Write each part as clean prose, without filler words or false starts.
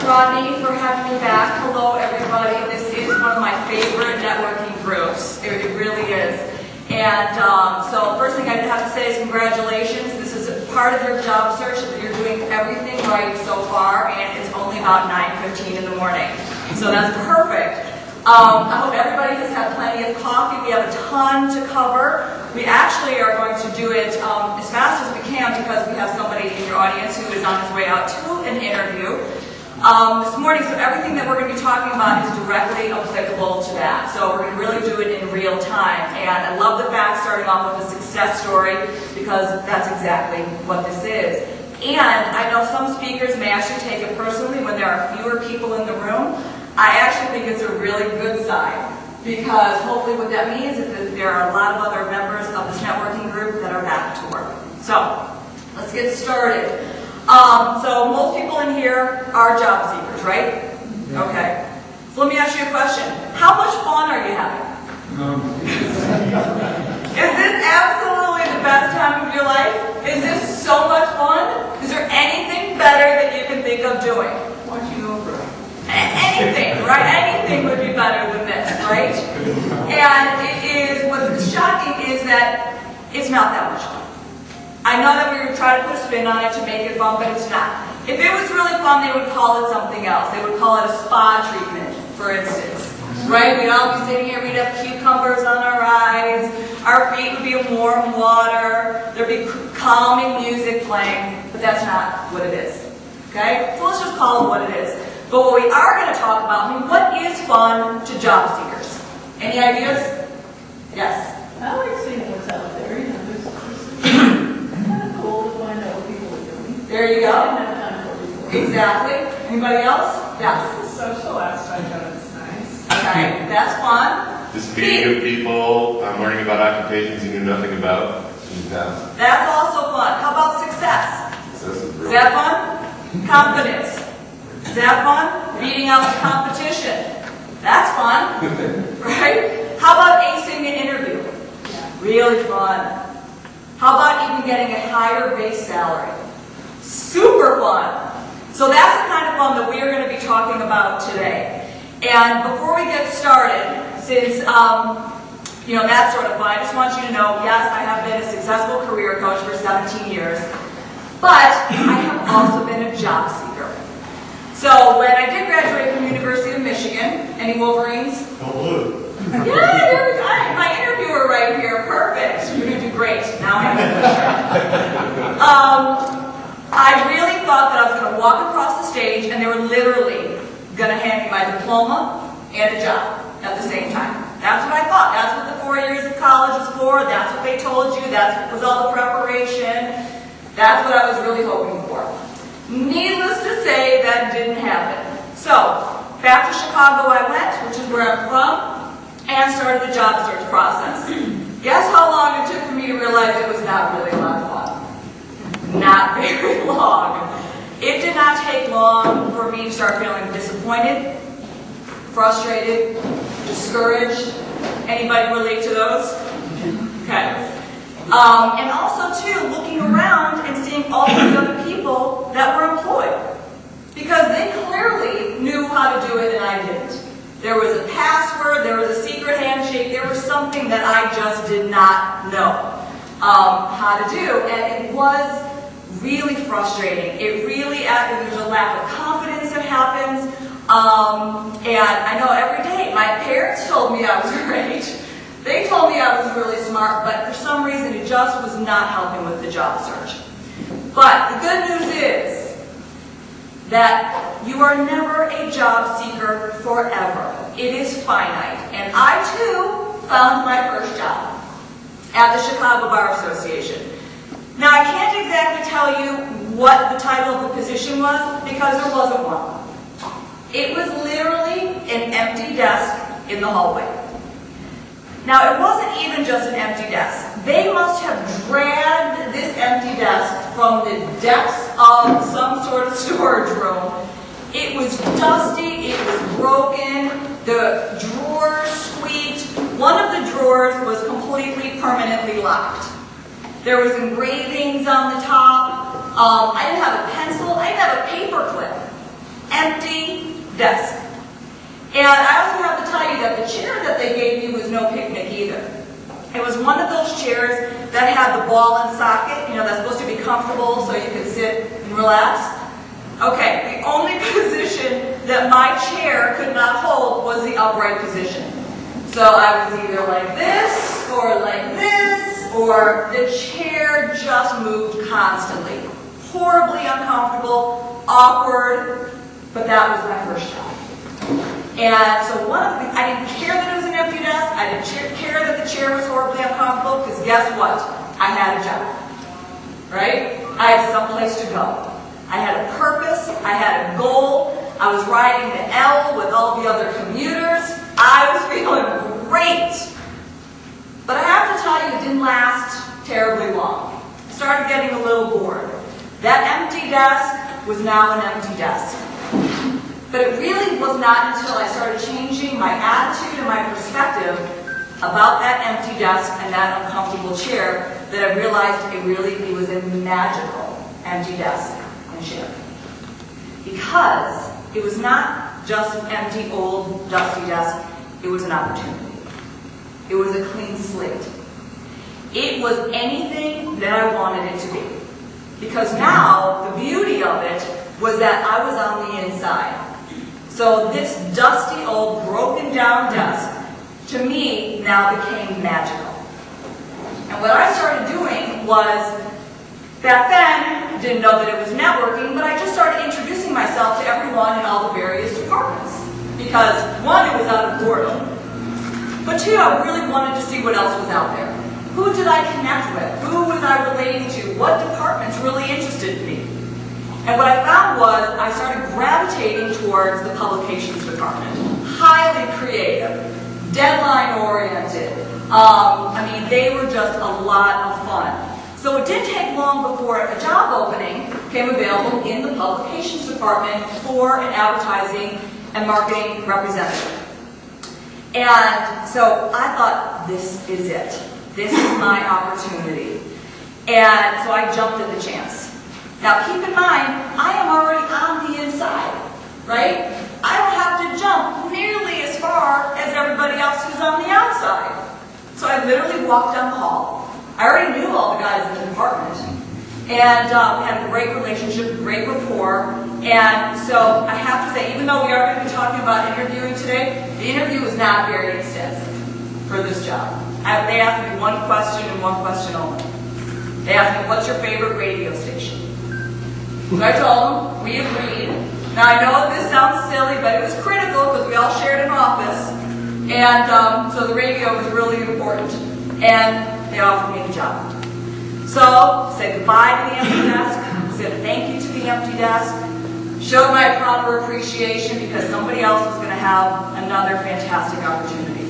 Rodney, for having me back. Hello, everybody. This is one of my favorite networking groups. It really is. And so first thing I have to say is congratulations. This is part of your job search. You're doing everything right so far, and it's only about 9:15 in the morning. So that's perfect. I hope everybody has had plenty of coffee. We have a ton to cover. We actually are going to do it as fast as we can because we have somebody in your audience who is on his way out to an interview this morning. So everything that we're going to be talking about is directly applicable to that. So we're going to really do it in real time. And I love the fact starting off with a success story because that's exactly what this is. And I know some speakers may actually take it personally when there are fewer people in the room. I actually think it's a really good sign because hopefully what that means is that there are a lot of other members of this networking group that are back to work. So let's get started. So most people in here are job seekers, right? Okay. So let me ask you a question. How much fun are you having? Is this absolutely the best time of your life? Is this so much fun? Is there anything better that you can think of doing? Watching over. Anything, right? Anything would be better than this, right? And it is, what's shocking is that it's not that much fun. I know that we would try to put a spin on it to make it fun, but it's not. If it was really fun, they would call it something else. They would call it a spa treatment, for instance. Right? We'd all be sitting here, we'd have cucumbers on our eyes, our feet would be in warm water, there'd be calming music playing, but that's not what it is. Okay? So let's just call it what it is. But what we are going to talk about, what is fun to job seekers? Any ideas? Yes? I like seeing what's out there. You know, it's kind of cool to find out what people are doing. There you go. I didn't have time for it before. Exactly. Anybody else? Yes. The social aspect of it's nice. Okay, that's fun. Just meeting new people, learning about occupations you knew nothing about in the past. That's also fun. How about success? Is that fun? Confidence. Is that fun? Beating out the competition. That's fun. Right? How about acing an interview? Really fun. How about even getting a higher base salary? Super fun. So that's the kind of fun that we are going to be talking about today. And before we get started, since that's sort of fun, I just want you to know, yes, I have been a successful career coach for 17 years, but I have also been a job seeker. So when I did graduate from the University of Michigan, any Wolverines? Go blue. Yeah, there we go. My interviewer right here. Perfect. You're going to do great. Now I know. I really thought that I was going to walk across the stage and they were literally going to hand me my diploma and a job at the same time. That's what I thought. That's what the 4 years of college is for. That's what they told you. That was all the preparation. That's what I was really hoping for. Needless to say, that didn't happen. So, back to Chicago I went, which is where I'm from, and started the job search process. Guess how long it took for me to realize it was not really a lot of fun? Not very long. It did not take long for me to start feeling disappointed, frustrated, discouraged. Anybody relate to those? Okay. And also, too, looking around and seeing all these other people that were employed. Because they clearly knew how to do it and I didn't. There was a password, there was a secret handshake, there was something that I just did not know how to do. And it was really frustrating. It really, there's a lack of confidence that happens. And I know every day, my parents told me I was great. They told me I was really smart, but for some reason it just was not helping with the job search. But the good news is that you are never a job seeker forever. It is finite. And I, too, found my first job at the Chicago Bar Association. Now, I can't exactly tell you what the title of the position was because there wasn't one. It was literally an empty desk in the hallway. Now, it wasn't even just an empty desk. They must have dragged this empty desk from the depths of some sort of storage room. It was dusty, it was broken, the drawers squeaked. One of the drawers was completely permanently locked. There was engravings on the top. I didn't have a pencil, I didn't have a paper clip. Empty, ball and socket, that's supposed to be comfortable so you can sit and relax. Okay, the only position that my chair could not hold was the upright position. So I was either like this, or the chair just moved constantly. Horribly uncomfortable, awkward, but that was my first job. And so I didn't care that it was an empty desk, I didn't care that the chair was horribly uncomfortable, because guess what? I had a job, right? I had someplace to go. I had a purpose, I had a goal, I was riding the L with all the other commuters, I was feeling great. But I have to tell you, it didn't last terribly long. I started getting a little bored. That empty desk was now an empty desk. But it really was not until I started changing my attitude and my perspective about that empty desk and that uncomfortable chair that I realized it was a magical empty desk and chair. Because it was not just an empty, old, dusty desk, it was an opportunity. It was a clean slate. It was anything that I wanted it to be. Because now, the beauty of it was that I was on the inside. So this dusty, old, broken down desk, to me, now became magical. And what I started doing was, back then, didn't know that it was networking, but I just started introducing myself to everyone in all the various departments. Because, one, it was out of boredom, but two, I really wanted to see what else was out there. Who did I connect with? Who was I relating to? What departments really interested me? And what I found was I started gravitating towards the publications department. Highly creative, deadline-oriented. They were just a lot of fun. So it didn't take long before a job opening came available in the publications department for an advertising and marketing representative. And so I thought, this is it. This is my opportunity. And so I jumped at the chance. Now keep in mind, I am already on the inside, right? I don't have to jump nearly as far as everybody else who's on the outside. So I literally walked down the hall. I already knew all the guys in the department. And we had a great relationship, great rapport. And so I have to say, even though we are going to be talking about interviewing today, the interview was not very extensive for this job. They asked me one question and one question only. They asked me, what's your favorite radio station? So I told them, we agreed. Now I know this sounds silly, but it was critical because we all shared an office. And so the radio was really important. And they offered me the job. So, said goodbye to the empty desk, said thank you to the empty desk, showed my proper appreciation because somebody else was going to have another fantastic opportunity.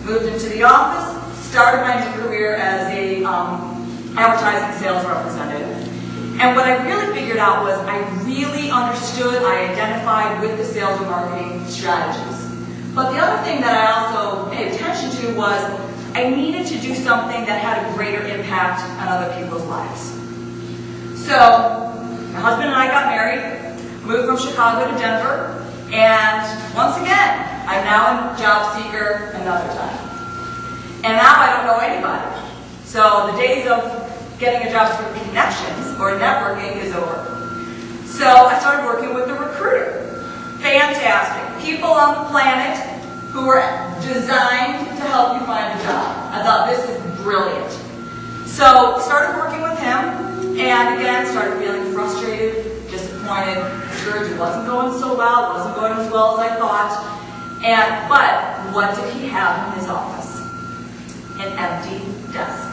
Moved into the office, started my new career as a advertising sales representative. And what I really figured out was I really understood, I identified with the sales and marketing strategies. But the other thing that I also paid attention to was I needed to do something that had a greater impact on other people's lives. So, my husband and I got married, moved from Chicago to Denver, and once again, I'm now a job seeker another time. And now I don't know anybody. So the days of getting a job through connections or networking is over. So I started working with a recruiter. Fantastic. People on the planet who were designed to help you find a job. I thought, this is brilliant. So started working with him, and again, started feeling frustrated, disappointed, discouraged. It wasn't going so well, it wasn't going as well as I thought. But what did he have in his office? An empty desk.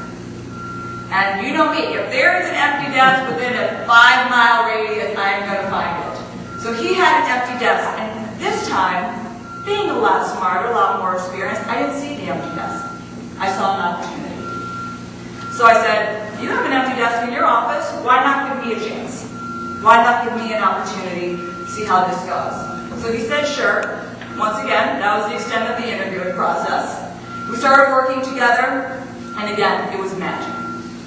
And you know me, if there is an empty desk within a 5-mile radius, I am going to find it. So he had an empty desk, and this time, being a lot smarter, a lot more experienced, I didn't see the empty desk. I saw an opportunity. So I said, you have an empty desk in your office, why not give me a chance? Why not give me an opportunity to see how this goes? So he said, sure. Once again, that was the extent of the interviewing process. We started working together, and again, it was magic.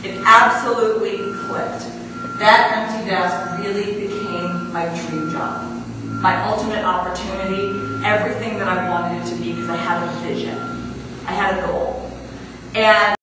It absolutely clicked. That empty desk really became my dream job. My ultimate opportunity, everything that I wanted it to be, because I had a vision. I had a goal. And